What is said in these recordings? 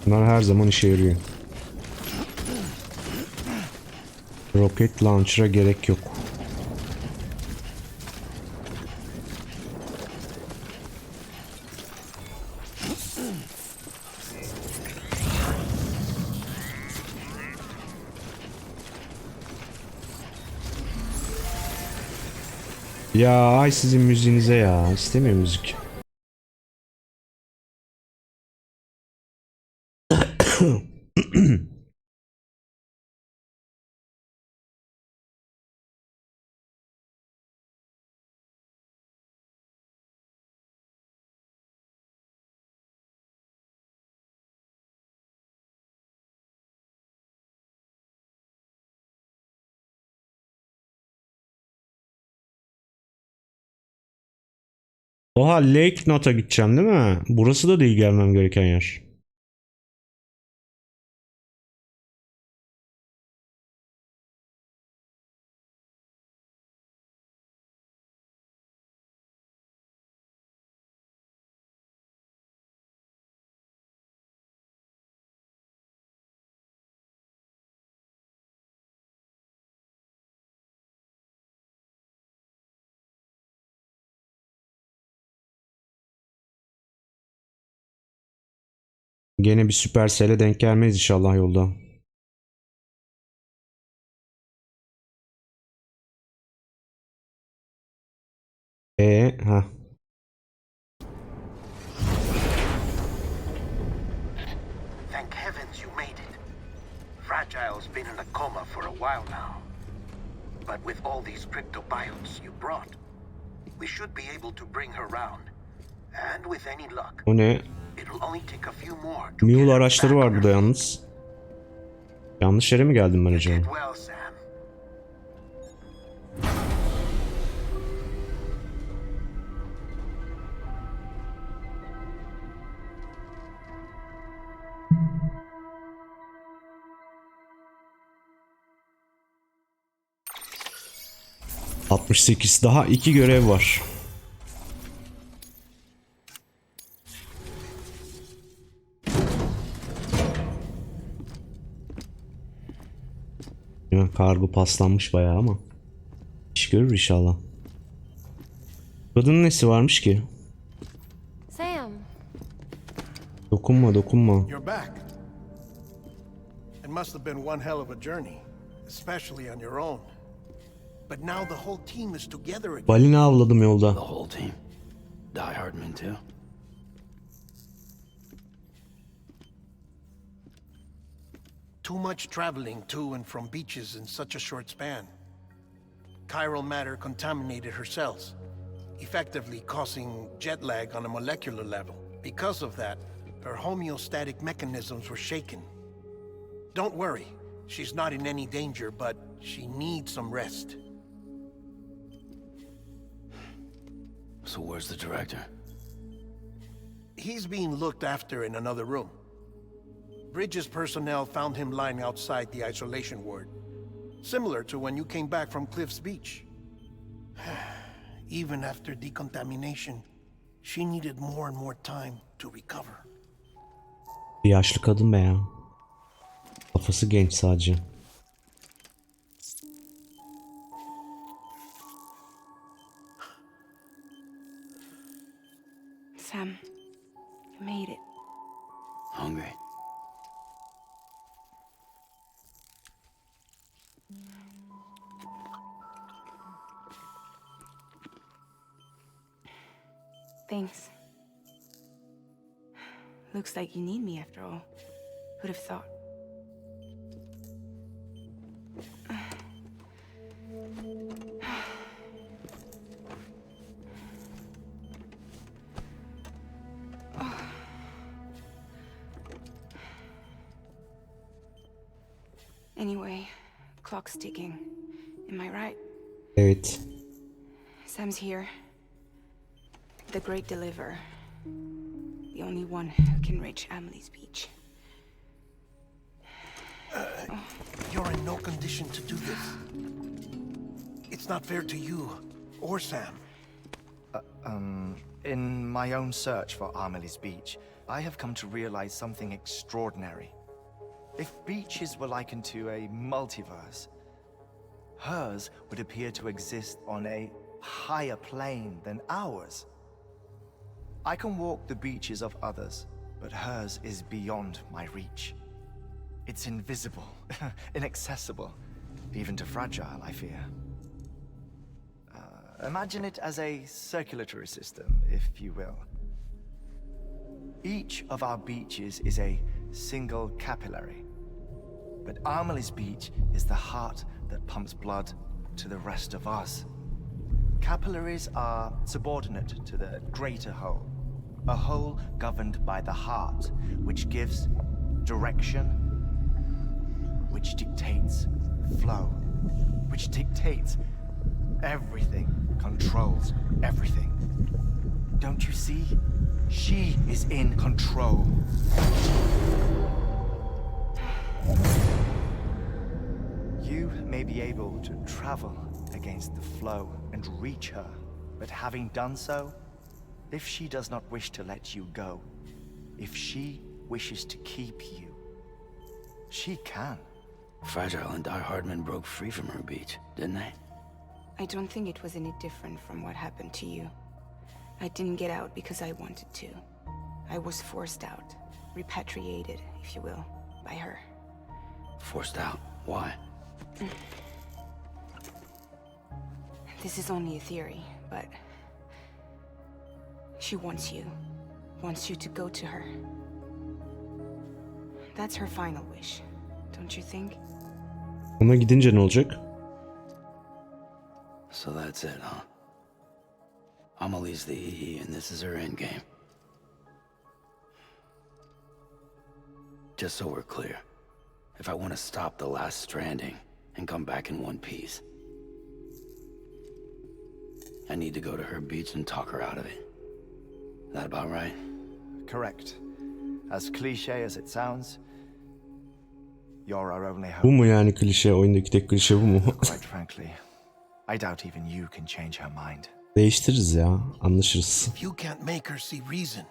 Bunlar her zaman işe yarıyor. Rocket launcher'a gerek yok. Ya ay sizin müziğinize ya. İstemiyorum müzik. Oha, Lake Note'a gideceğim değil mi? Burası da değil gelmem gereken yer. Gene bir Supercell'e denk gelmeyiz inşallah yolda. Ha. Thank heavens you made it. Fragile's been in a coma for a while now. But with all these cryptobiotes you brought, we should be able to bring her round. And with any luck, O ne? it'll only take a few more to Mule get her araçları back var on burada her yalnız. Yanlış yere mi geldim ben feet. acaba? You did well, Sam. 68. Daha 2 görev var. Ya, kargo paslanmış bayağı ama. İş görür inşallah. Kadının nesi varmış ki? Sam, Dokunma dokunma. You're back. It must have been one hell of a journey, especially on your own. But now the whole team is together again. Balina avladım The yolda. whole team. Die Hard men too. Too much traveling to and from beaches in such a short span. Chiral matter contaminated her cells, effectively causing jet lag on a molecular level. Because of that, her homeostatic mechanisms were shaken. Don't worry, she's not in any danger, but she needs some rest. So where's the director? He's being looked after in another room. Bridges personnel found him lying outside the isolation ward. Similar to when you came back from Cliff's Beach. Even after decontamination, she needed more and more time to recover. Bir yaşlı kadın be ya. Kafası genç sadece. Sam, you made it. Hungry? Thanks. Looks like you need me after all. Who'd have thought? Anyway, clock's ticking. Am I right? Evet. Sam's here. The great deliverer. The only one who can reach Amelie's beach. You're in no condition to do this. It's not fair to you or Sam. In my own search for Amelie's beach, I have come to realize something extraordinary. If beaches were likened to a multiverse, hers would appear to exist on a higher plane than ours. I can walk the beaches of others, but hers is beyond my reach. It's invisible, inaccessible, even to fragile, I fear. Imagine it as a circulatory system, if you will. Each of our beaches is a single capillary, but Amelie's beach is the heart that pumps blood to the rest of us. Capillaries are subordinate to the greater whole, a whole governed by the heart, which gives direction, which dictates flow, which dictates everything, controls everything. Don't you see? She is in control. You may be able to travel against the flow and reach her, but having done so, if she does not wish to let you go, if she wishes to keep you, she can. Fragile and die-hard men broke free from her beach, didn't they? I don't think it was any different from what happened to you. I didn't get out because I wanted to. I was forced out, repatriated, if you will, by her. Forced out? Why? This is only a theory, but she wants you to go to her. That's her final wish, don't you think? Ona gidince ne olacak? So that's it, huh? Amelie's the EE, and this is her endgame. Just so we're clear, if I want to stop the last Stranding and come back in one piece, I need to go to her beach and talk her out of it. That about right? Correct. As cliche as it sounds, you're our only Bu hope. mu yani klişe? Oyundaki tek klişe bu mu? Quite frankly, I doubt even you can change her mind. Değiştiririz ya. Anlaşırız. If you can't make her see reason,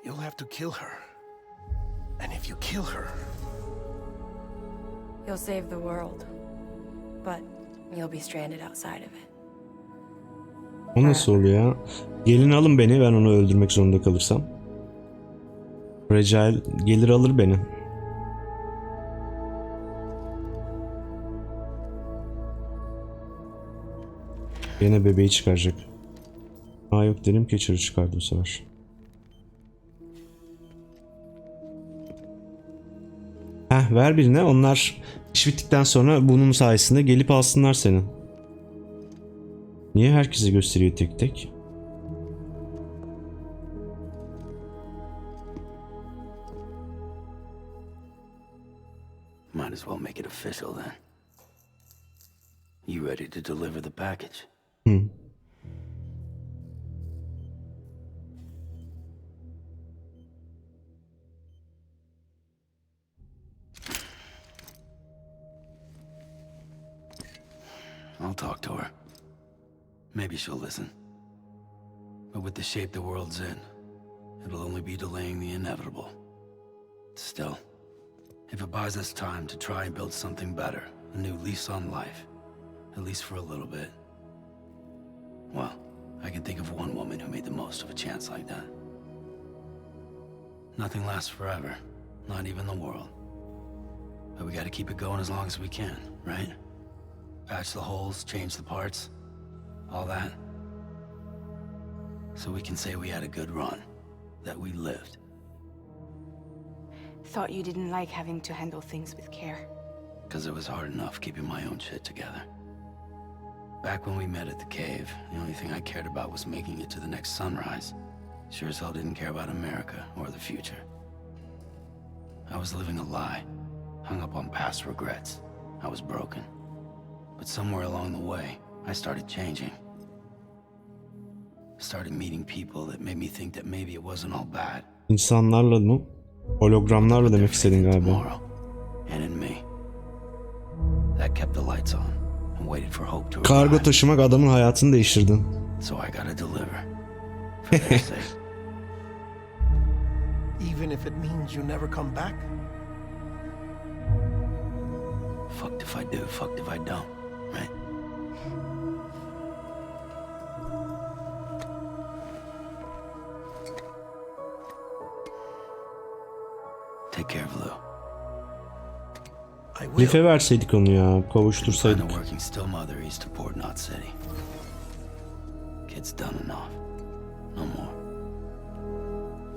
you'll have to kill her. And if you kill her, You'll save the world, but you'll be stranded outside of it. O nasıl oluyor ya? Gelin alın beni, ben onu öldürmek zorunda kalırsam. Fragile gelir alır beni. Yine bebeği çıkaracak. Aa yok dedim, Catcher'ı çıkardı bu sefer. Heh, ver birine, onlar iş bittikten sonra bunun sayesinde gelip alsınlar seni. Niye herkese gösteriyor tek tek? Might as well make it official then. You ready to deliver the package? I'll talk to her. Maybe she'll listen. But with the shape the world's in, it'll only be delaying the inevitable. Still, if it buys us time to try and build something better, a new lease on life, at least for a little bit, well, I can think of one woman who made the most of a chance like that. Nothing lasts forever, not even the world. But we gotta keep it going as long as we can, right? Patch the holes, change the parts, all that. So we can say we had a good run, that we lived. Thought you didn't like having to handle things with care. Because it was hard enough keeping my own shit together. Back when we met at the cave, the only thing I cared about was making it to the next sunrise. Sure as hell didn't care about America or the future. I was living a lie, hung up on past regrets. I was broken. But somewhere along the way, I started changing. Started meeting people that made me think that maybe it wasn't all bad. İnsanlarla mı? Hologramlarla demek istedin galiba. Tomorrow, and in me. That kept the lights on and waited for hope to Kargo arrive. taşımak adamın hayatını değiştirdi. So I gotta deliver. For their sake. Even if it means you never come back? Fucked if I do, fucked if I don't, right? Take care of Lou. I will. Herife verseydik onu ya. Find a Kavuştursaydık. working still mother east of Port Knot City. Kid's done enough. No more.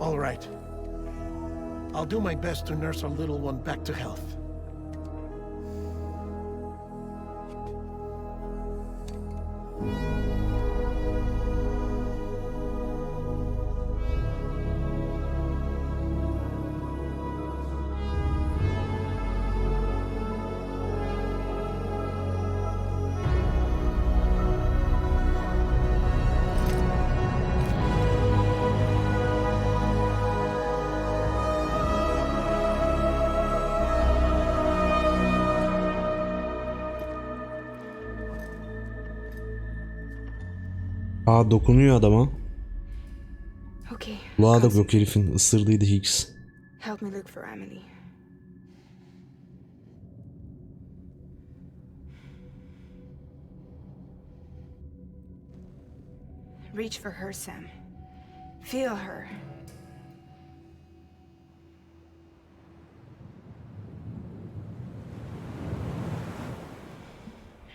All right. I'll do my best to nurse our little one back to health. Aa, dokunuyor adama. Okay. Kulağı da Constance, yok herifin. Isırdıydı Higgs. help me look for Amelie. Reach for her, Sam. Feel her.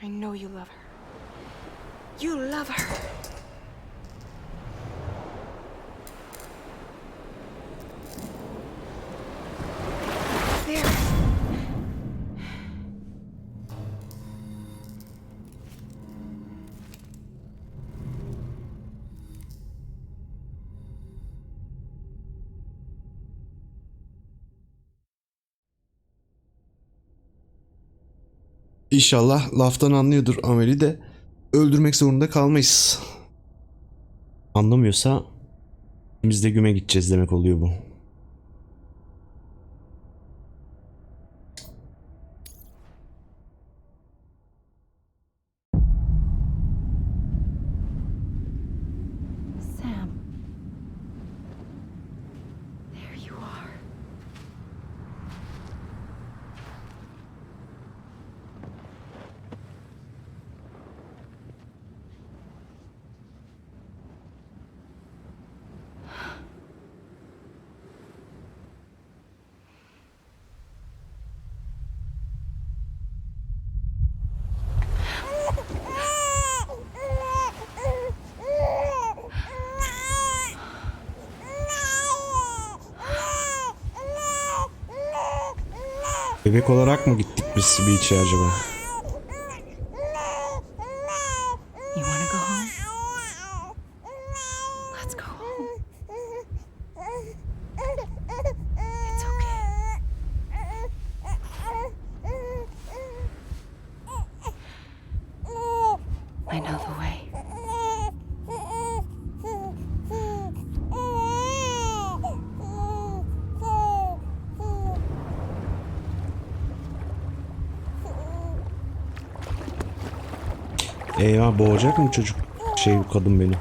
I know you love her. You love her. There. İnşallah laftan anlıyordur Amelie de öldürmek zorunda kalmayız. Anlamıyorsa biz de güme gideceğiz demek oluyor bu. Sam. There you are. Bebek olarak mı gittik biz beach'e acaba? You wanna go home? Let's go home. It's okay. I know the way. Eyvah, boğacak mı çocuk? Bu kadın beni.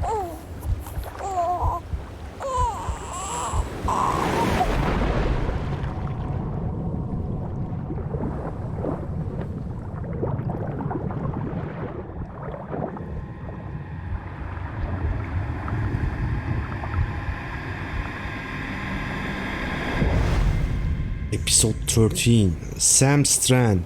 Episode 13. Sam Strand.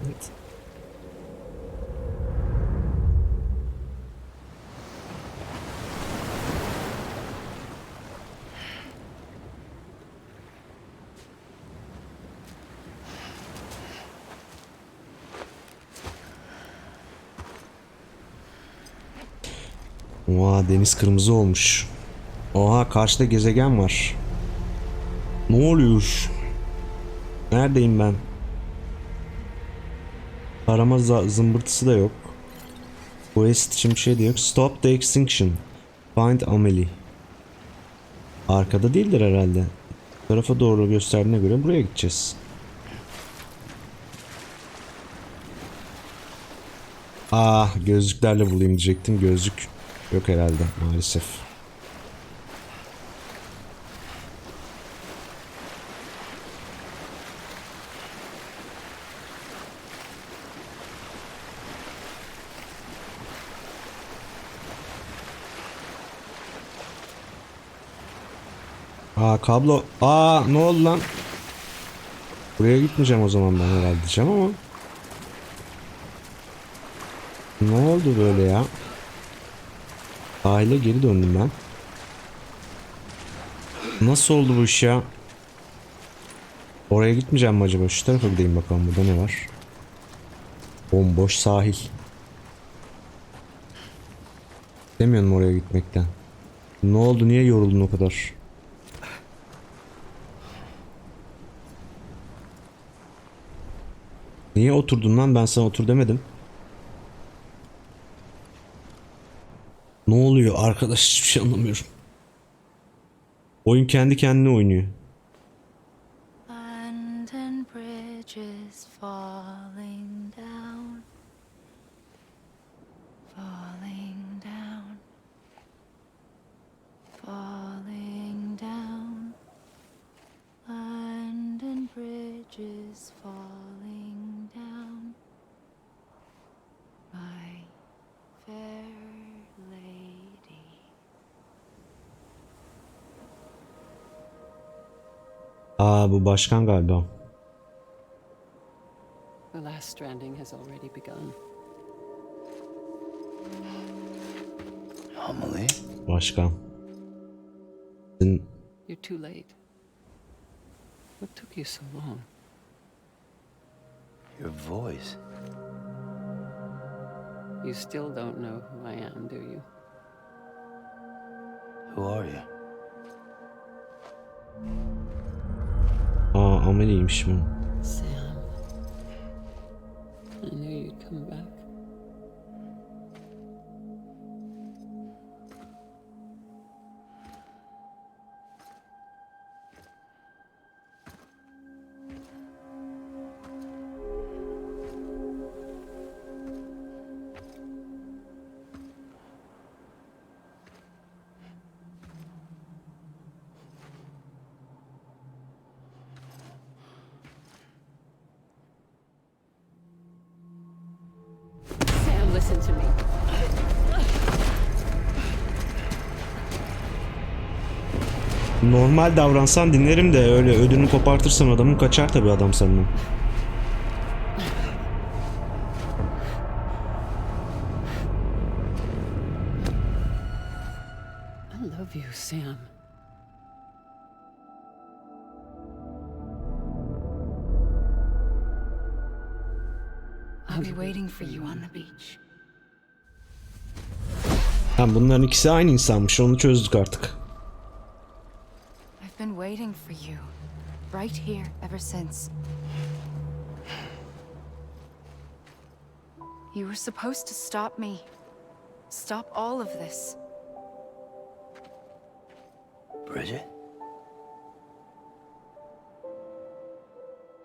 Oha, deniz kırmızı olmuş. Oha, karşıda gezegen var. Ne oluyor? Neredeyim ben? Arama zımbırtısı da yok. Quest için bir şey de yok. Stop the extinction. Find Amelie. Arkada değildir herhalde. Bu tarafa doğru gösterdiğine göre buraya gideceğiz. Ah, gözlüklerle bulayım diyecektim. Gözlük Yok herhalde maalesef. Aa kablo. Aa ne oldu lan? Buraya gitmeyeceğim o zaman ben herhalde diyeceğim ama. Ne oldu böyle ya? Sahile geri döndüm ben. Nasıl oldu bu iş ya? Oraya gitmeyeceğim mi acaba? Şu tarafa gideyim bakalım, burada ne var? Bomboş sahil. Demiyorum oraya gitmekten. Ne oldu? Niye yoruldun o kadar? Niye oturdun lan? Ben sana otur demedim. Ne oluyor arkadaş? Hiçbir şey anlamıyorum. Oyun kendi kendine oynuyor. London Bridge is falling down. Falling down. Falling down. London Bridge is falling down. My fair lady. Aa bu başkan galiba. The last stranding has already begun. Amelie? Başkan. You're too late. What took you so long? Your voice. You still don't know who I am, do you? Who are you? Aa Amelie'ymiş bu. Sam. I knew you'd come back. Sam, listen to me. Normal davransan dinlerim de öyle ödünü kopartırsan adamın kaçar tabii adam senden. I love you, Sam. I'll be waiting for you on the beach. Ha, bunların ikisi aynı insanmış, onu çözdük artık. I've been waiting for you, right here, ever since. You were supposed to stop me. Stop all of this. Bridget?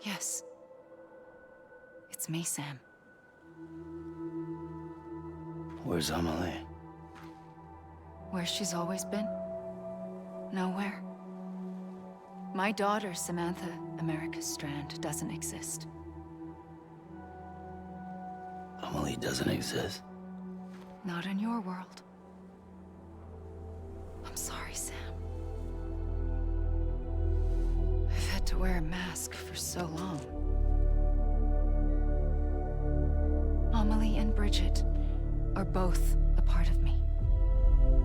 Yes. It's me, Sam. Where's Amelie? Where she's always been? Nowhere. My daughter, Samantha America Strand, doesn't exist. Amelie doesn't exist. Not in your world. I'm sorry, Sam. I've had to wear a mask for so long. Amelie and Bridget are both a part of me.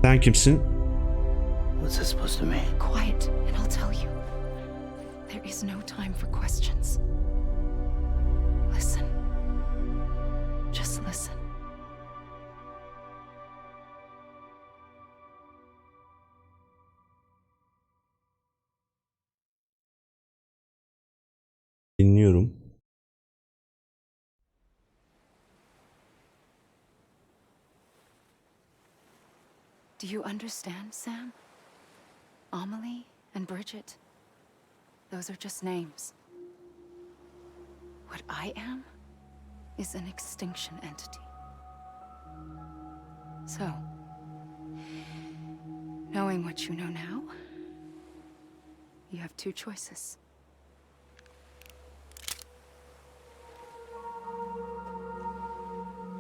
Sen kimsin? What's this supposed to mean? Quiet, and I'll tell you. There is no time for questions. Listen. Just listen. Dinliyorum. Do you understand, Sam? Amelie and Bridget, those are just names. What I am is an extinction entity. So, Knowing what you know now, you have two choices.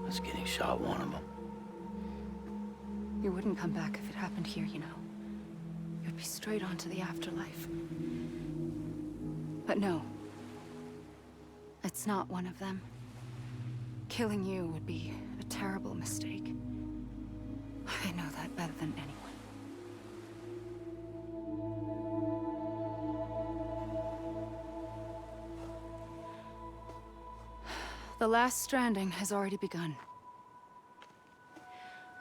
Us getting shot, one of them. You wouldn't come back if it happened here, you know. You'd be straight on to the afterlife. But no. It's not one of them. Killing you would be a terrible mistake. I know that better than anyone. The last stranding has already begun.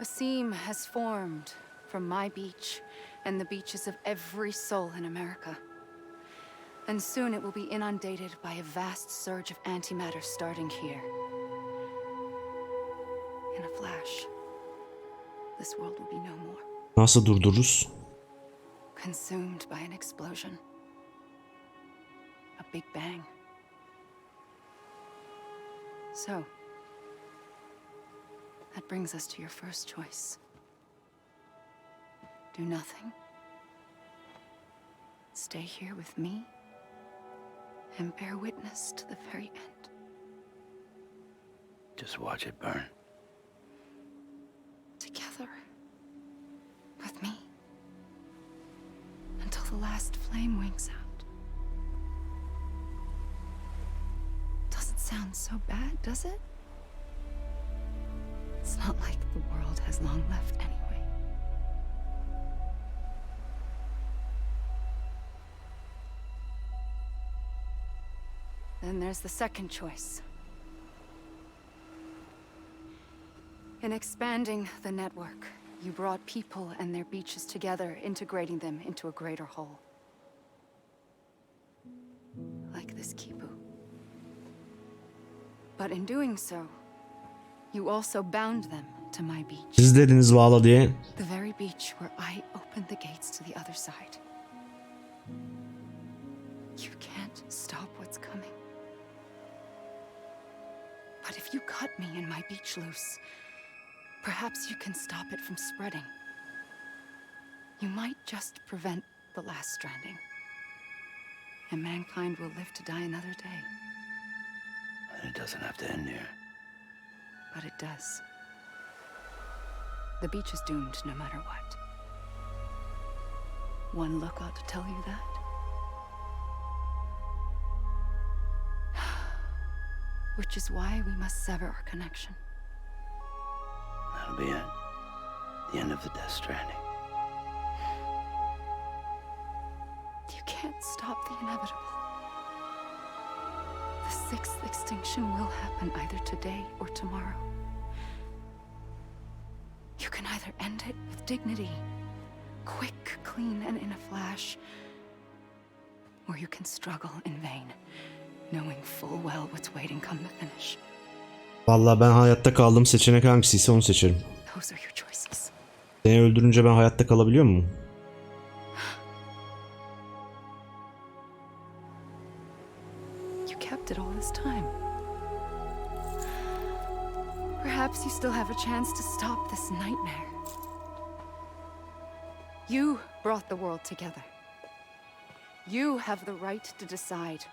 A seam has formed from my beach and the beaches of every soul in America. And soon it will be inundated by a vast surge of antimatter starting here. In a flash, this world will be no more. Nasıl durdururuz? Consumed by an explosion. A big bang. So, that brings us to your first choice. Do nothing. Stay here with me and bear witness to the very end. Just watch it burn. Together. With me. Until the last flame winks out. Doesn't sound so bad, does it? It's not like the world has long left anyway. Then there's the second choice. In expanding the network, you brought people and their beaches together, integrating them into a greater whole. Like this kipu. But in doing so, you also bound them to my beach. Siz dediniz bağla diye. The very beach where I opened the gates to the other side. You can't stop what's coming. But if you cut me and my beach loose, perhaps you can stop it from spreading. You might just prevent the last stranding. And mankind will live to die another day. And it doesn't have to end here. But it does. The beach is doomed no matter what. One look ought to tell you that. Which is why we must sever our connection. That'll be it. The end of the Death Stranding. You can't stop the inevitable. The sixth extinction will happen either today or tomorrow. You can either end it with dignity, quick, clean, and in a flash, or you can struggle in vain, knowing full well what's waiting come the finish. Vallahi ben hayatta kaldığım seçenek hangisiyse onu seçerim. Those are your choices. Seni öldürünce ben hayatta kalabiliyor muyum? You kept it all this time. Perhaps you still have a chance to stop this nightmare. You brought the world together. You have the right to decide.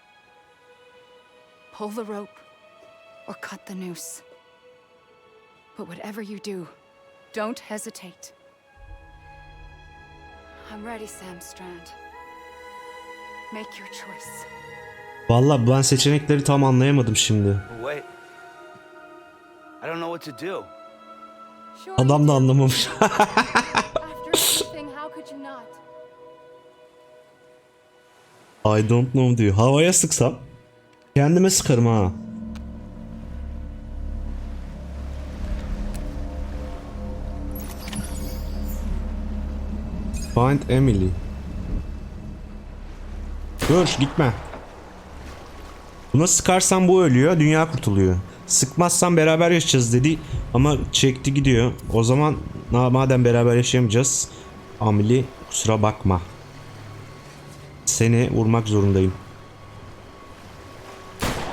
Pull the rope or cut the noose. But whatever you do, don't hesitate. I'm ready, Sam Strand. Make your choice. Vallahi ben seçenekleri tam anlayamadım şimdi. Wait. I don't know what to do. Adam da anlamamış. After everything, how could you not? I don't know diyor. Havaya sıksam kendime sıkarım ha. Find Amelie. Dur gitme. Buna sıkarsan bu ölüyor, dünya kurtuluyor. Sıkmazsan beraber yaşayacağız dedi ama çekti gidiyor. O zaman madem beraber yaşayamayacağız, Amelie kusura bakma. Seni vurmak zorundayım.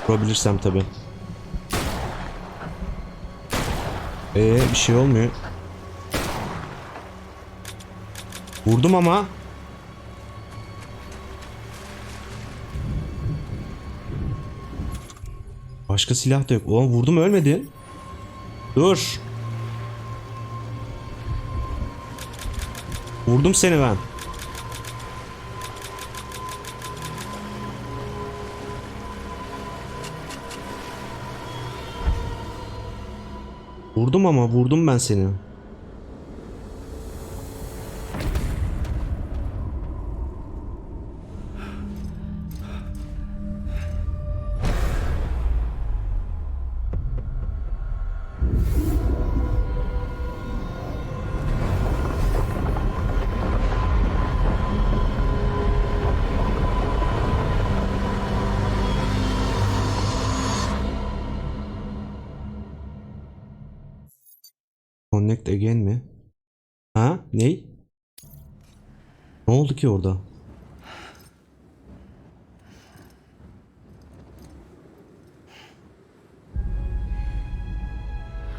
Vurabilirsem tabi. Bir şey olmuyor. Vurdum ama. Başka silah da yok. Oğlum vurdum ölmedi. Dur. Vurdum seni ben. Vurdum ama vurdum ben seni. Connect again mi? Ha? Ney? Ne oldu ki orada?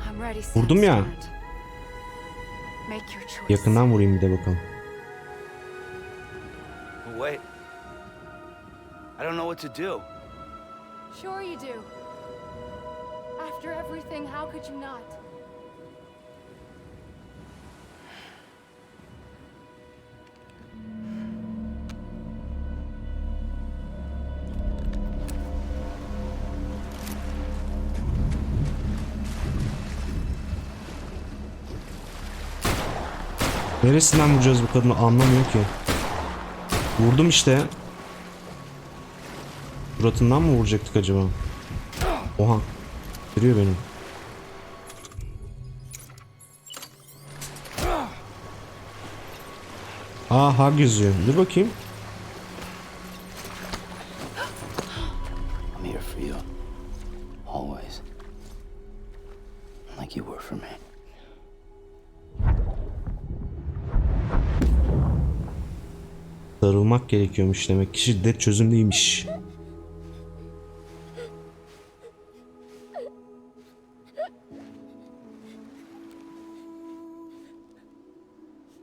I'm ready, Sam. Vurdum ya. Make your choice. Yakından vurayım bir de bakalım. Wait. I don't know what to do. Sure you do. After everything, how could you not? Neresinden vuracağız bu kadını anlamıyor ki. Vurdum işte. Suratından mı vuracaktık acaba? Oha. Görüyor beni. Aha gözüyor. Dur bakayım. I'm here for you. Always. Like you were for me. Sarılmak gerekiyormuş demek ki şiddet çözüm değilmiş.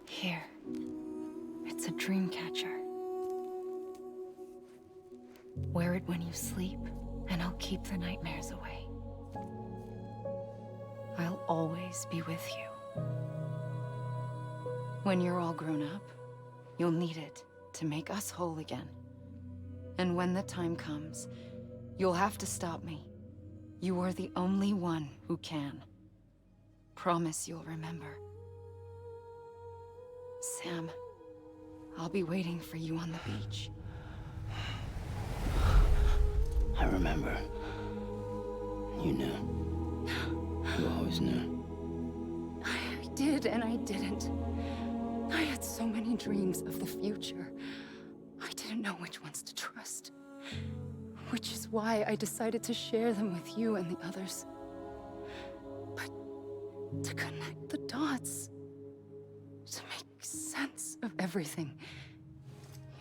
Here. It's a dream catcher. Wear it when you sleep, and I'll keep the nightmares away. I'll always be with you. When you're all grown up, you'll need it to make us whole again. And when the time comes, you'll have to stop me. You are the only one who can. Promise you'll remember. Sam, I'll be waiting for you on the beach. I remember. You knew. You always knew. I did and I didn't. I had so many dreams of the future. I didn't know which ones to trust. Which is why I decided to share them with you and the others. But to connect the dots, to make sense of everything,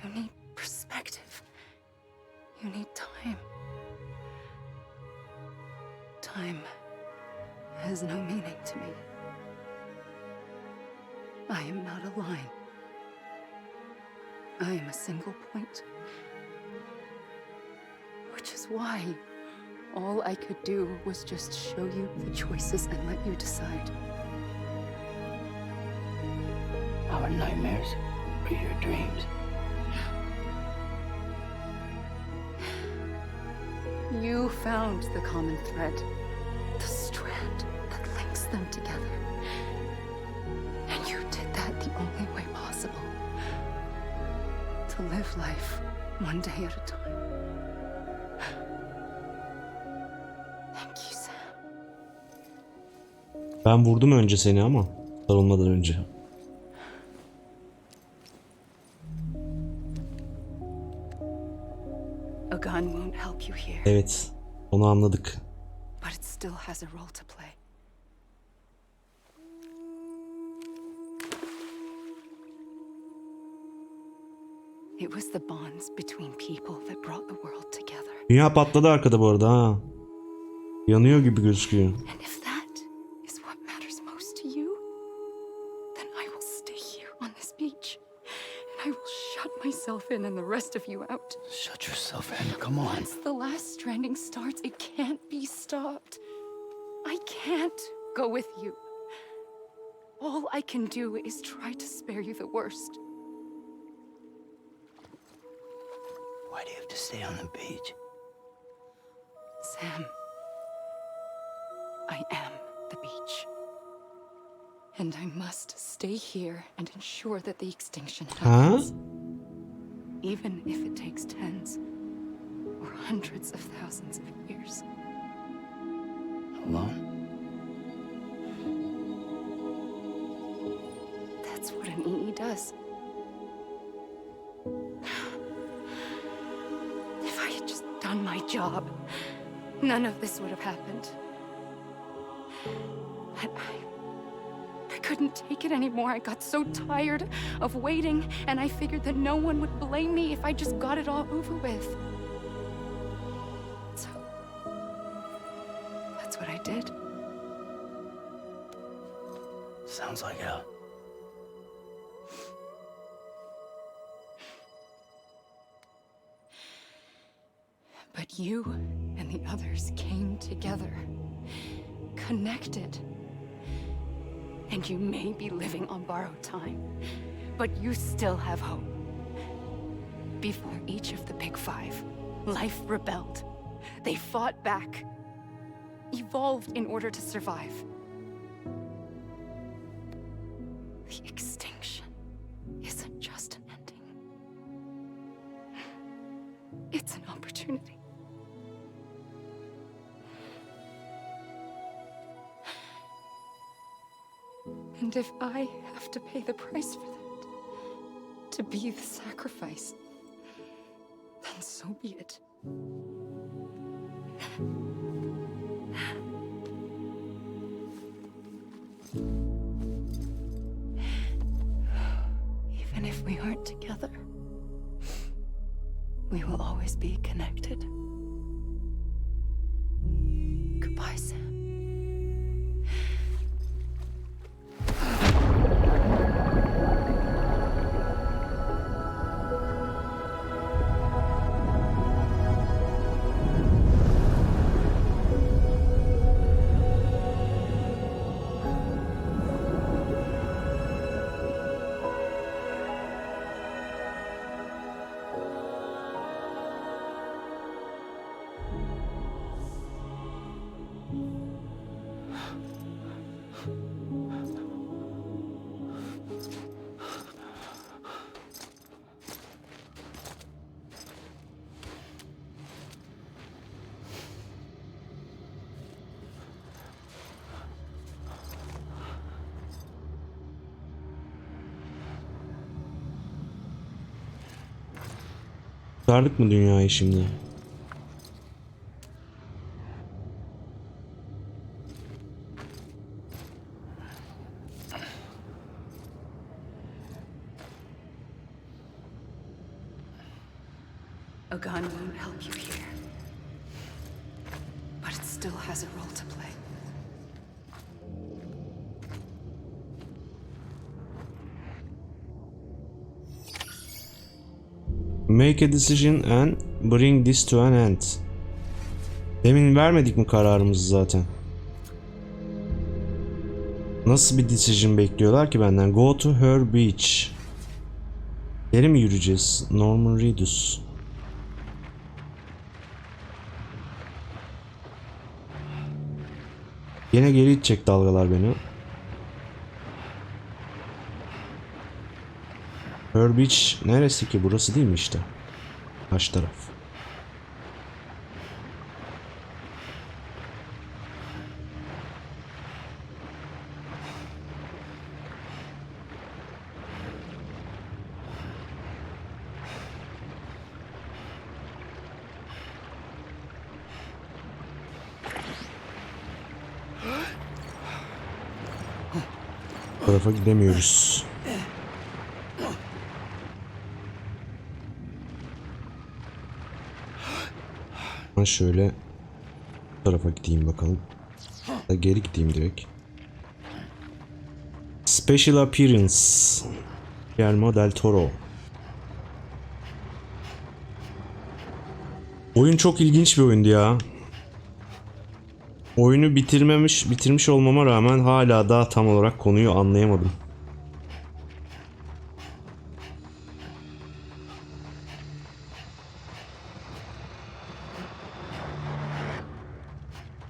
you need perspective. You need time. Time has no meaning to me. I am not a line. I am a single point. Which is why all I could do was just show you the choices and let you decide. Our nightmares are your dreams. You found the common thread, the strand that links them together. And you did that the only way possible. To live life one day at a time. Thank you, Sam. Ben vurdum önce seni ama sarılmadan önce. A gun won't help you here, Evet, onu anladık. but it still has a role to play. It was the bonds between people that brought the world together. Dünya patladı arkada bu arada ha. Yanıyor gibi gözüküyor. And if that is what matters most to you, then I will stay here on this beach rest of you out. Shut yourself in. Come on. Once the last stranding starts, it can't be stopped. I can't go with you. All I can do is try to spare you the worst. Why do you have to stay on the beach? Sam, I am the beach. And I must stay here and ensure that the extinction happens. Even if it takes tens or hundreds of thousands of years. Alone? That's what an EE does. If I had just done my job, none of this would have happened. But I couldn't take it anymore. I got so tired of waiting, and I figured that no one would blame me if I just got it all over with. So, that's what I did. Sounds like hell. But you and the others came together, connected. And you may be living on borrowed time, but you still have hope. Before each of the Big Five, life rebelled. They fought back, evolved in order to survive. The extinction isn't just an ending. It's an opportunity. And if I have to pay the price for that, to be the sacrifice, then so be it. Even if we aren't together, we will always be connected. Goodbye, Sam. Kurtardık mı dünyayı şimdi? A gun won't help you here. But it still has a role to play. Make a decision and bring this to an end. Demin vermedik mi kararımızı zaten? Nasıl bir decision bekliyorlar ki benden? Go to her beach. Geri mi yürüyeceğiz? Norman Reedus. Yine geri itecek dalgalar beni. Her Beach neresi ki? Burası değil mi işte? Karşı taraf. Bu tarafa gidemiyoruz. Şöyle bu tarafa gideyim bakalım. Geri gideyim direkt. Special Appearance. Guillermo del Toro. Oyun çok ilginç bir oyundu ya. Oyunu bitirmiş olmama rağmen hala daha tam olarak konuyu anlayamadım.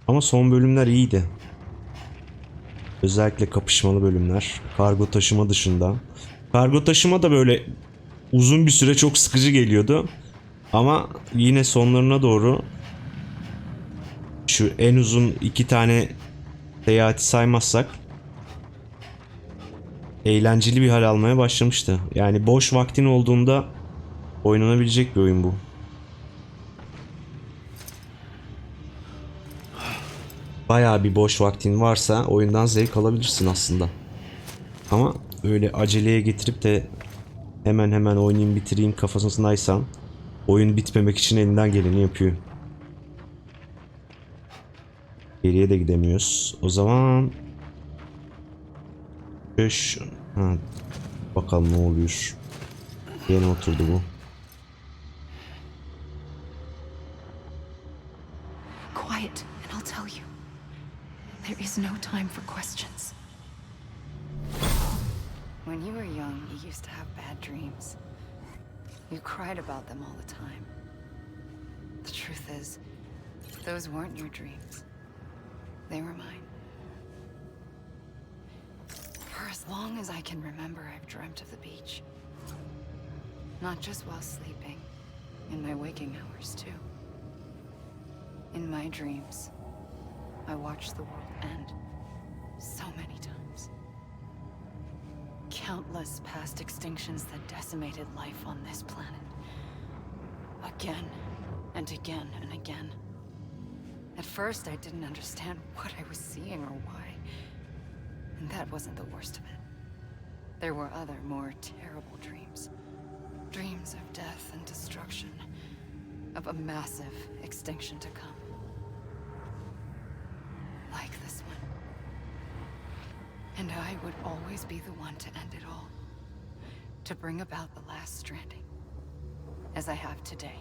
Ama son bölümler iyiydi. Özellikle kapışmalı bölümler. Kargo taşıma dışında. Kargo taşıma da böyle uzun bir süre çok sıkıcı geliyordu. Ama yine sonlarına doğru şu en uzun 2 tane seyahati saymazsak eğlenceli bir hal almaya başlamıştı. Yani boş vaktin olduğunda oynanabilecek bir oyun bu. Bayağı bir boş vaktin varsa oyundan zevk alabilirsin aslında. Ama öyle aceleye getirip de hemen oynayayım bitireyim kafasındaysan oyun bitmemek için elinden geleni yapıyor. Geriye de gidemiyoruz. O zaman ha, bakalım ne oluyor. Yeni oturdu bu. Quiet, and I'll tell you. There is no time for questions. When you were young, you used to have bad dreams. You cried about them all the time. The truth is, those weren't your dreams. They were mine. For as long as I can remember, I've dreamt of the beach. Not just while sleeping, in my waking hours too. In my dreams, I watched the world end so many times. Countless past extinctions that decimated life on this planet. Again and again and again. At first, I didn't understand what I was seeing or why. And that wasn't the worst of it. There were other, more terrible dreams. Dreams of death and destruction. Of a massive extinction to come. Like this one. And I would always be the one to end it all. To bring about the last stranding. As I have today.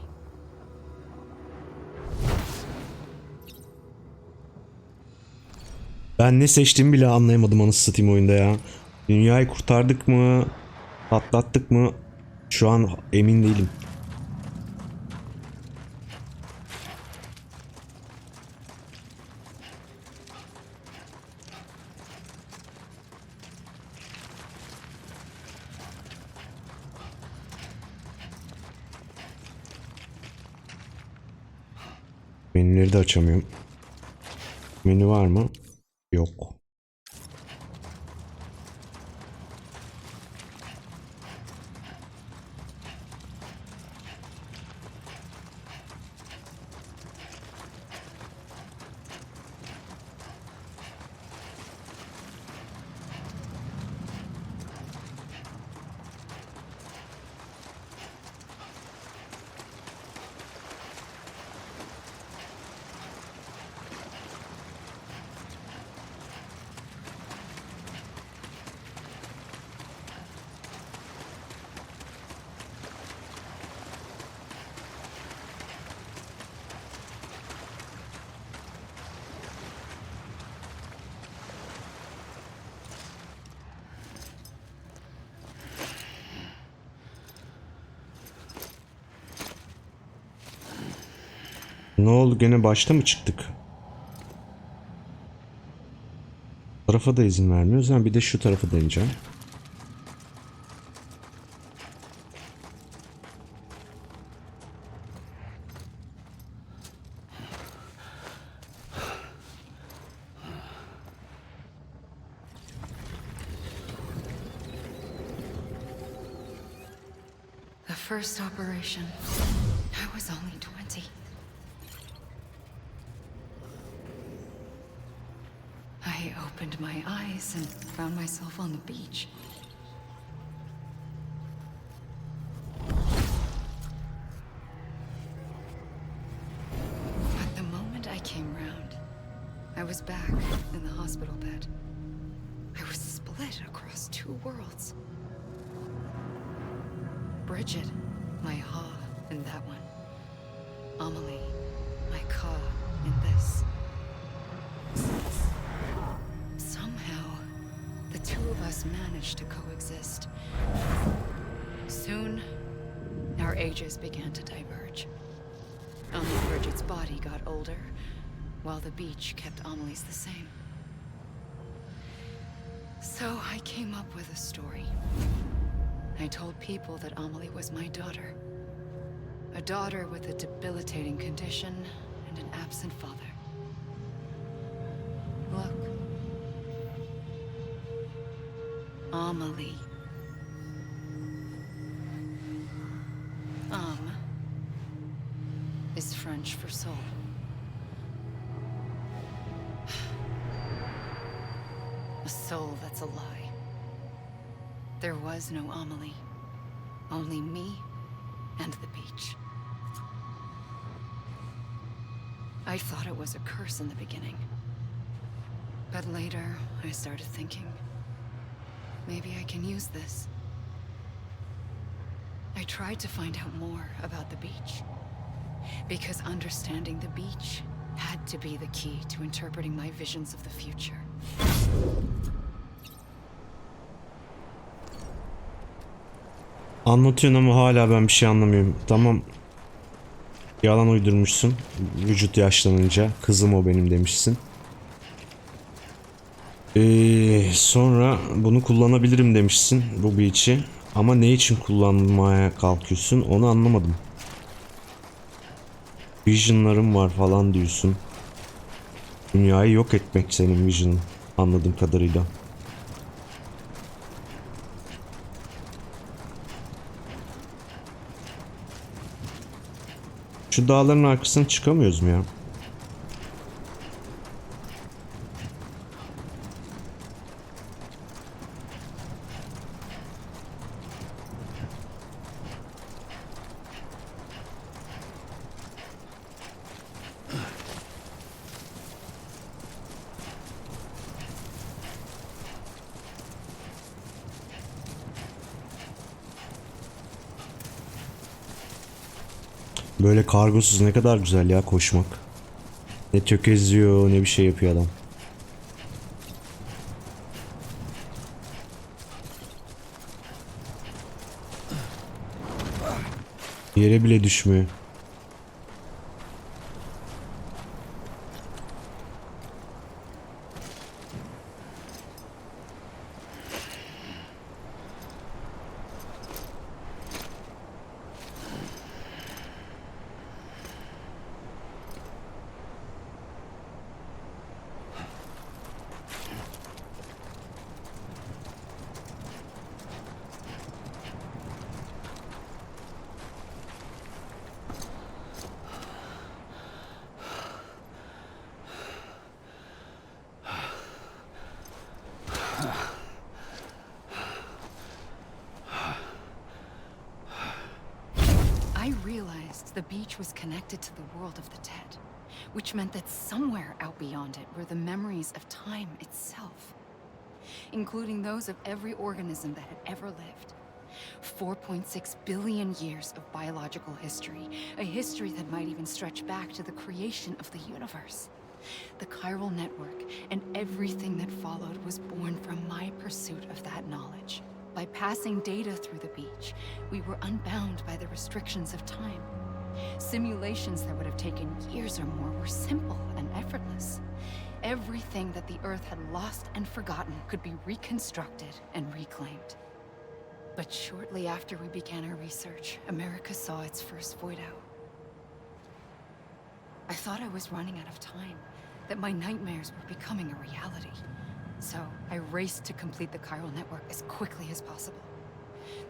Ben ne seçtiğimi bile anlayamadım anasını satayım oyunda ya. Dünyayı kurtardık mı? Atlattık mı? Şu an emin değilim. Menüleri de açamıyorum. Menü var mı? Yok. Ne oldu, gene başta mı çıktık? Bu tarafa da izin vermiyor. O zaman bir de şu tarafa deneyeceğim. The first operation, I was only 20. I opened my eyes and found myself on the beach. But the moment I came round, I was back in the hospital bed. I was split across two worlds. Bridget, my Ha, and that one. Amelie, my Ka, in this. Somehow, the two of us managed to coexist. Soon, our ages began to diverge. Amelie Bridget's body got older, while the beach kept Amelie's the same. So I came up with a story. I told people that Amelie was my daughter. A daughter with a debilitating condition and an absent father. Look. Amelie. Is French for soul. A soul that's a lie. There was no Amelie. Only me and the beach. I thought it was a curse in the beginning. But later, I started thinking, maybe I can use this. I tried to find out more about the beach. Because understanding the beach had to be the key to interpreting my visions of the future. Anlatıyorsun ama hala ben bir şey anlamıyorum. Tamam. Yalan uydurmuşsun. Vücut yaşlanınca. Kızım o benim demişsin. Sonra bunu kullanabilirim demişsin. Bu beach'i. Ama ne için kullanmaya kalkıyorsun onu anlamadım. Vision'larım var falan diyorsun. Dünyayı yok etmek senin vision'ın. Anladığım kadarıyla. Şu dağların arkasına çıkamıyoruz mu ya? Böyle kargosuz ne kadar güzel ya koşmak. Ne tökeziyor ne bir şey yapıyor adam. Yere bile düşmüyor. I realized the beach was connected to the world of the dead, which meant that somewhere out beyond it were the memories of time itself, including those of every organism that had ever lived. 4.6 billion years of biological history, a history that might even stretch back to the creation of the universe. The chiral network and everything that followed was born from my pursuit of that knowledge. By passing data through the beach, we were unbound by the restrictions of time. Simulations that would have taken years or more were simple and effortless. Everything that the Earth had lost and forgotten could be reconstructed and reclaimed. But shortly after we began our research, America saw its first void out. I thought I was running out of time, that my nightmares were becoming a reality. So I raced to complete the chiral network as quickly as possible.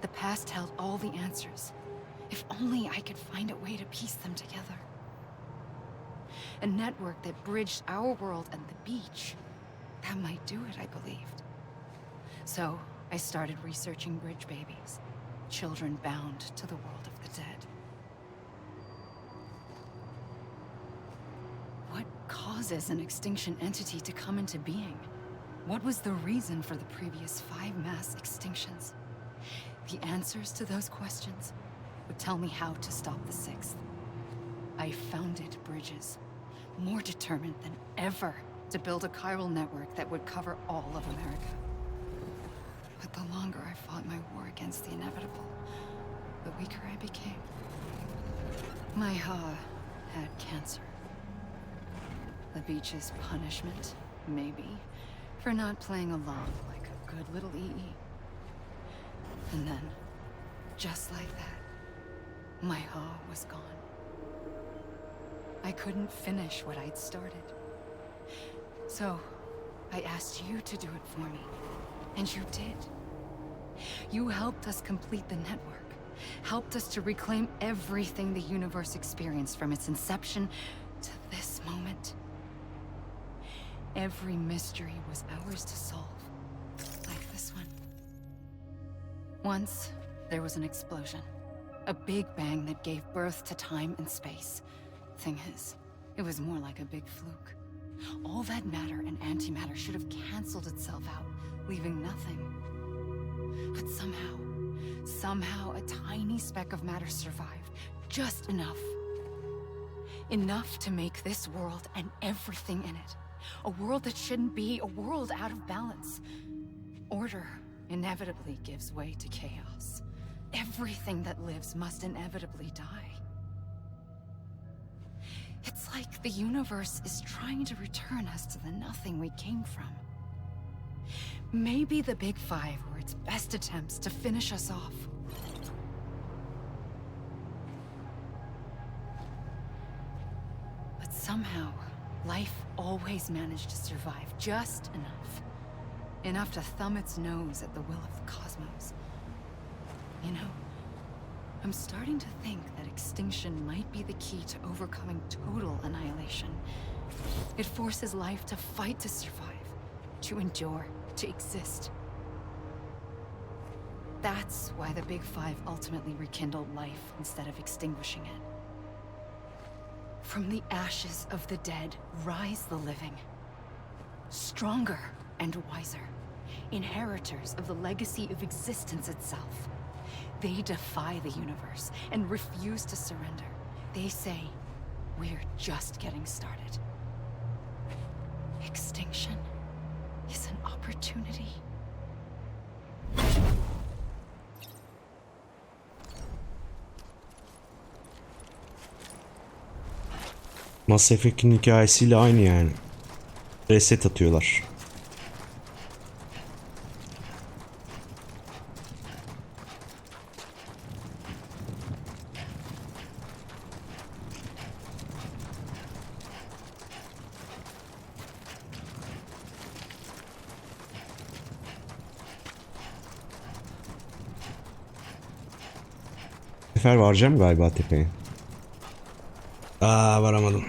The past held all the answers. If only I could find a way to piece them together. A network that bridged our world and the beach. That might do it, I believed. So I started researching bridge babies, children bound to the world of the dead. What causes an extinction entity to come into being? What was the reason for the previous 5 mass extinctions? The answers to those questions would tell me how to stop the 6th. I founded bridges, more determined than ever to build a chiral network that would cover all of America. But the longer I fought my war against the inevitable, the weaker I became. My Ha had cancer. The beach's punishment, maybe, for not playing along like a good little EE. And then, just like that, my Ha was gone. I couldn't finish what I'd started. So, I asked you to do it for me, and you did. You helped us complete the network, helped us to reclaim everything the universe experienced from its inception to this moment. Every mystery was ours to solve, like this one. Once, there was an explosion. A big bang that gave birth to time and space. Thing is, it was more like a big fluke. All that matter and antimatter should have canceled itself out, leaving nothing. But somehow a tiny speck of matter survived. Just enough. Enough to make this world and everything in it. A world that shouldn't be, a world out of balance. Order inevitably gives way to chaos. Everything that lives must inevitably die. It's like the universe is trying to return us to the nothing we came from. Maybe the Big Five were its best attempts to finish us off. But somehow, life always managed to survive just enough. Enough to thumb its nose at the will of the cosmos. You know, I'm starting to think that extinction might be the key to overcoming total annihilation. It forces life to fight to survive, to endure, to exist. That's why the Big Five ultimately rekindled life instead of extinguishing it. From the ashes of the dead rise the living. Stronger and wiser. Inheritors of the legacy of existence itself. They defy the universe and refuse to surrender. They say, we're just getting started. Extinction is an opportunity. Mass Effect'in hikayesiyle aynı yani. Reset atıyorlar. Bu sefer varacağım galiba tepeye. Varamadım.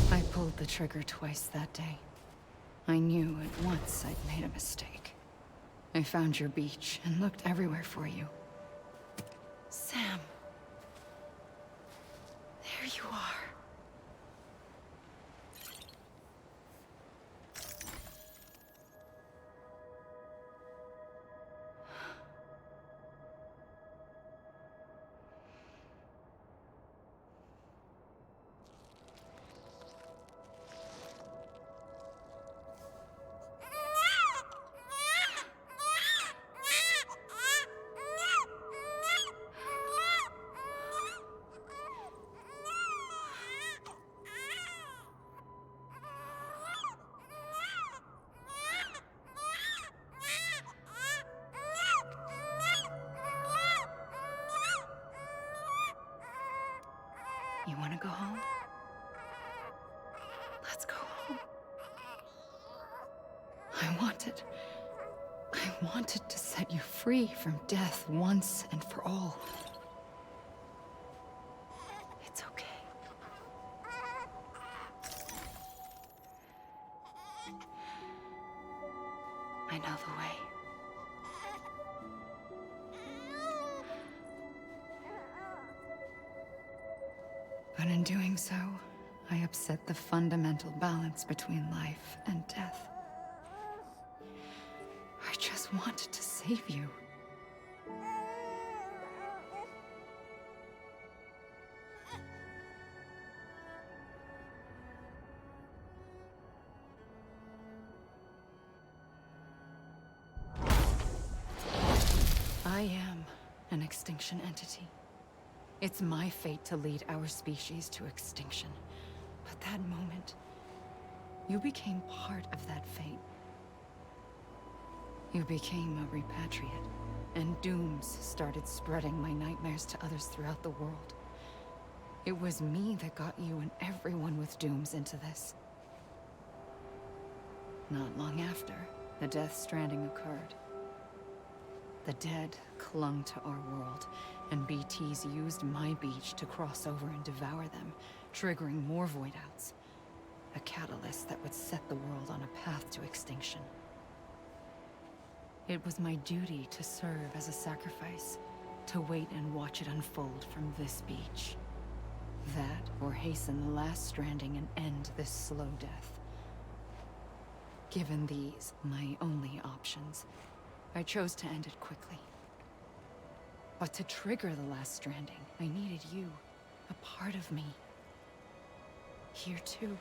I pulled the trigger twice that day. I knew at once I'd made a mistake. I found your beach and looked everywhere for you. Sam. There you are. home? Let's go home. I wanted to set you free from death once and for all. It's okay. I know the way. But in doing so, I upset the fundamental balance between life and death. I just wanted to save you. I am an extinction entity. It's my fate to lead our species to extinction. But that moment, you became part of that fate. You became a repatriate, and dooms started spreading my nightmares to others throughout the world. It was me that got you and everyone with dooms into this. Not long after, the Death Stranding occurred. The dead clung to our world, and BTs used my beach to cross over and devour them, triggering more void outs. A catalyst that would set the world on a path to extinction. It was my duty to serve as a sacrifice, to wait and watch it unfold from this beach. That, or hasten the last stranding and end this slow death. Given these, my only options, I chose to end it quickly. But to trigger the last stranding, I needed you, a part of me. Here too.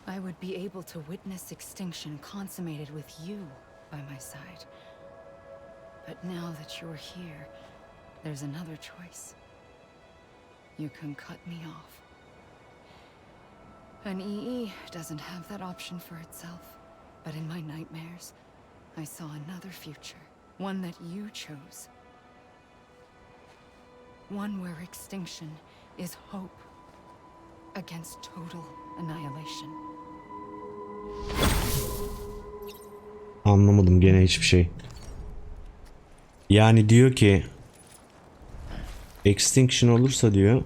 I would be able to witness extinction consummated with you by my side. But now that you're here, there's another choice. You can cut me off. An EE doesn't have that option for itself. But in my nightmares, I saw another future. One that you chose. One where extinction is hope against total annihilation. Anlamadım gene hiçbir şey. Yani diyor ki extinction olursa diyor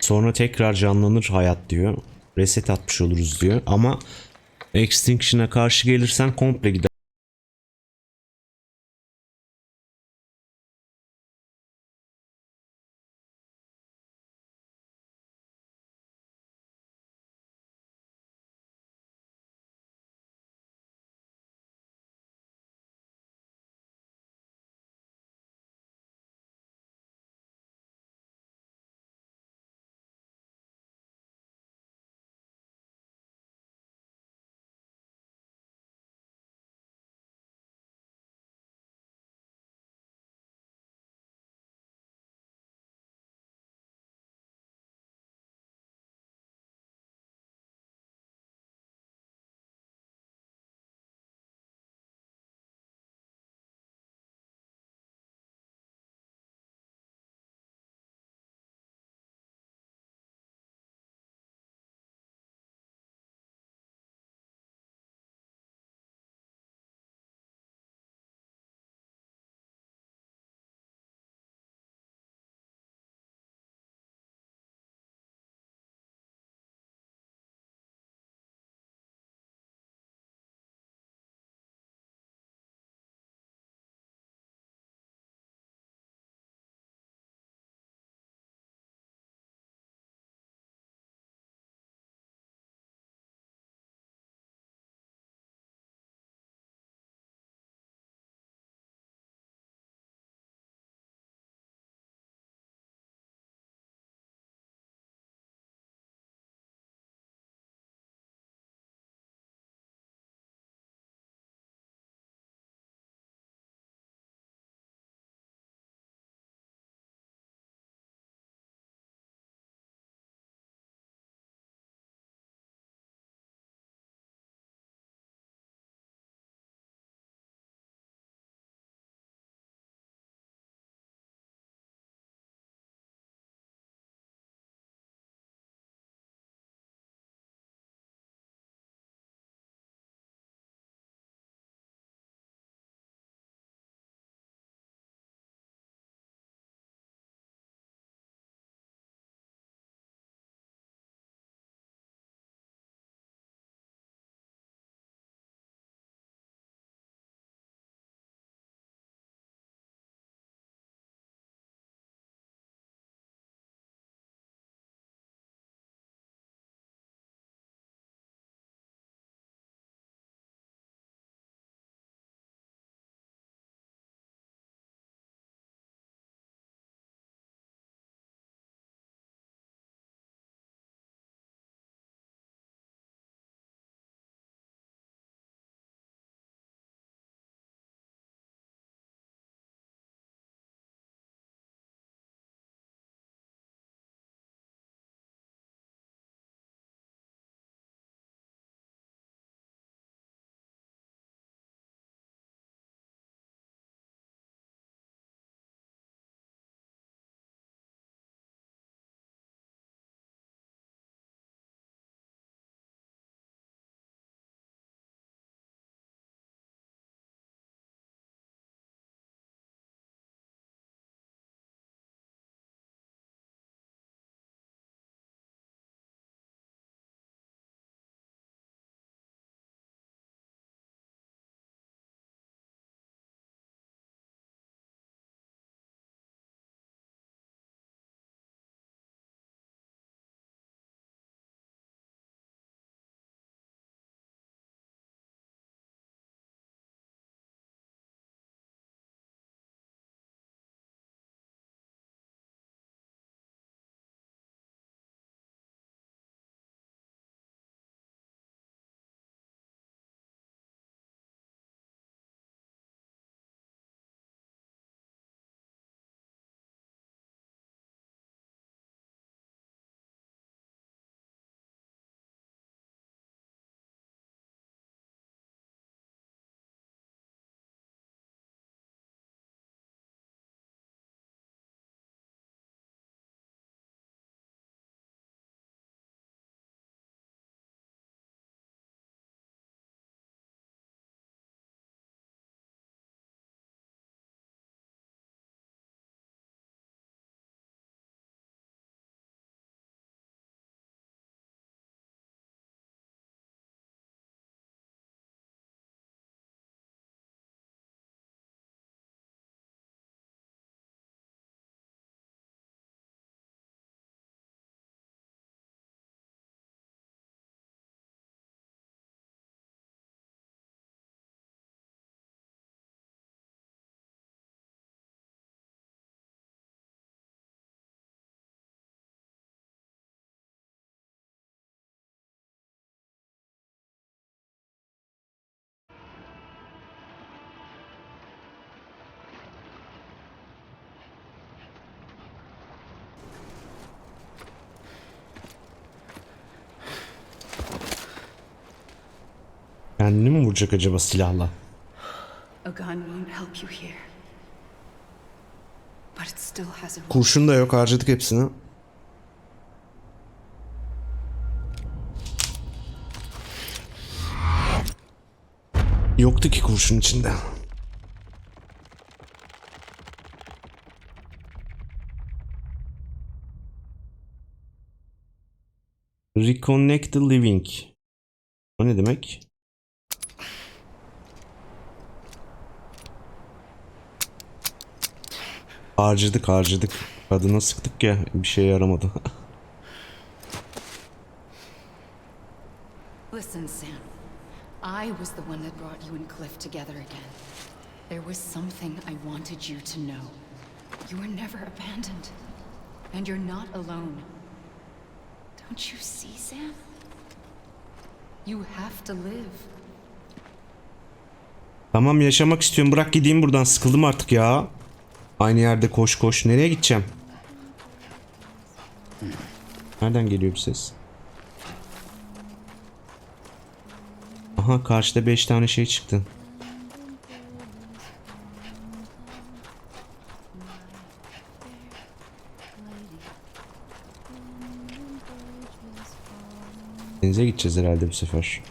sonra tekrar canlanır hayat diyor. Reset atmış oluruz diyor. Ama extinction'a karşı gelirsen komple gider. Kendini mi vuracak acaba silahla? A gun won't help you here. But it still has a role. Kurşun da yok, harcadık hepsini. Yoktu ki kurşun içinde. Reconnect the living. O ne demek? Harcadık. Kadına sıktık ya, bir şey yaramadı. Listen, Sam. I was the one that brought you and Cliff together again. There was something I wanted you to know. You were never abandoned. And you're not alone. Don't you see, Sam? You have to live. Tamam, yaşamak istiyorum, bırak gideyim buradan, sıkıldım artık ya. Aynı yerde koş. Nereye gideceğim? Nereden geliyor bu ses? Aha, karşıda 5 tane şey çıktı. Denize gideceğiz herhalde bu sefer.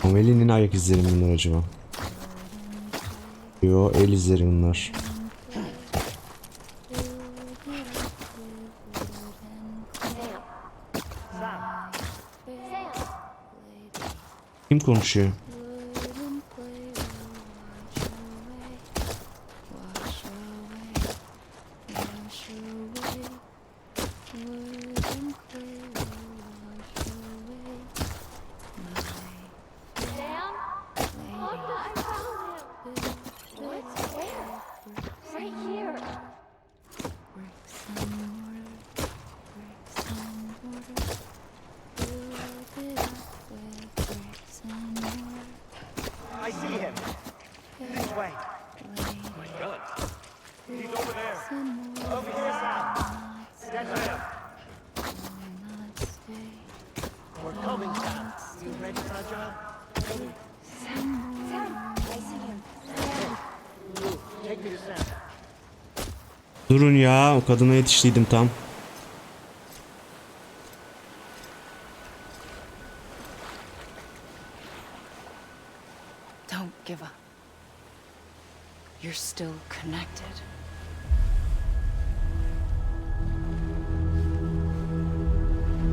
Amelie'nin ayak izleri mi bunlar acaba? Yo, el izleri bunlar. Kim konuşuyor? I see him. This way. My gun. He's over there. Over here, Sam. That's him. We're coming, Sam. You ready, Fragile? Sam, I see him. Take me to Sam. Durun ya, o kadına yetiştiydim tam. Don't give up. You're still connected.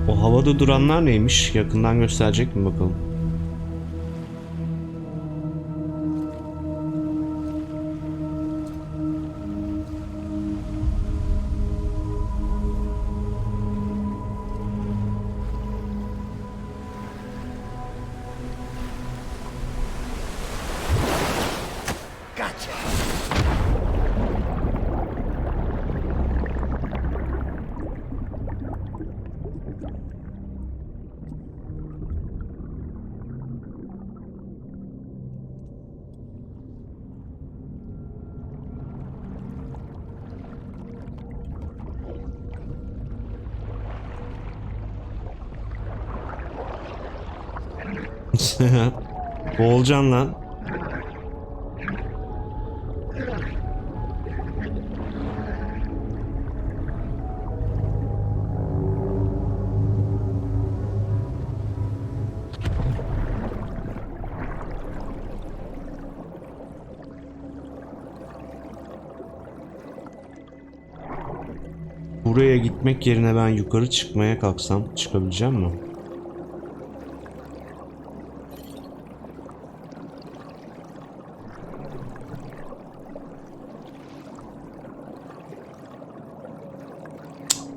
O havada duranlar neymiş? Yakından gösterecek mi bakalım? Gotcha. Boğulacaksın lan. Buraya gitmek yerine ben yukarı çıkmaya kalksam çıkabileceğim mi?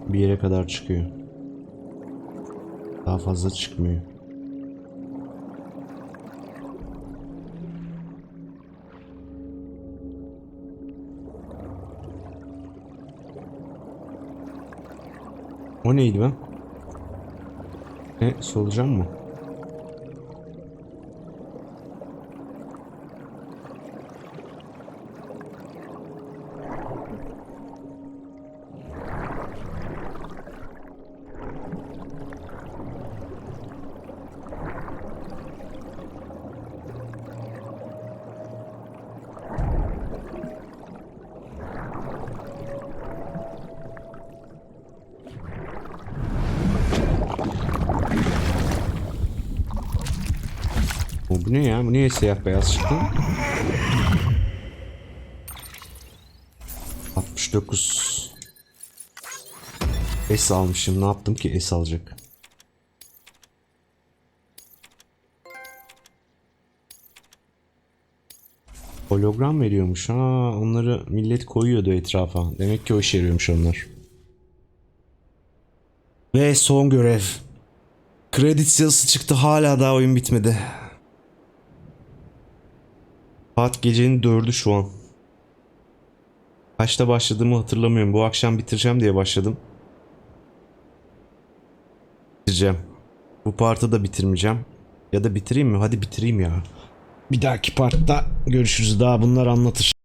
Bir yere kadar çıkıyor. Daha fazla çıkmıyor. O neydi be? Solucan mı? Bu ne ya? Bu niye siyah beyaz çıktı? 69. S almışım. Ne yaptım ki S alacak? Hologram veriyormuş. Ha, onları millet koyuyordu etrafa. Demek ki o işe yarıyormuş onlar. Ve son görev. Kredi yazısı çıktı. Hala daha oyun bitmedi. Saat gecenin 4'ü şu an. Kaçta başladığımı hatırlamıyorum. Bu akşam bitireceğim diye başladım. Bitireceğim. Bu partı da bitirmeyeceğim. Ya da bitireyim mi? Hadi bitireyim ya. Bir dahaki partta görüşürüz. Daha bunlar anlatır.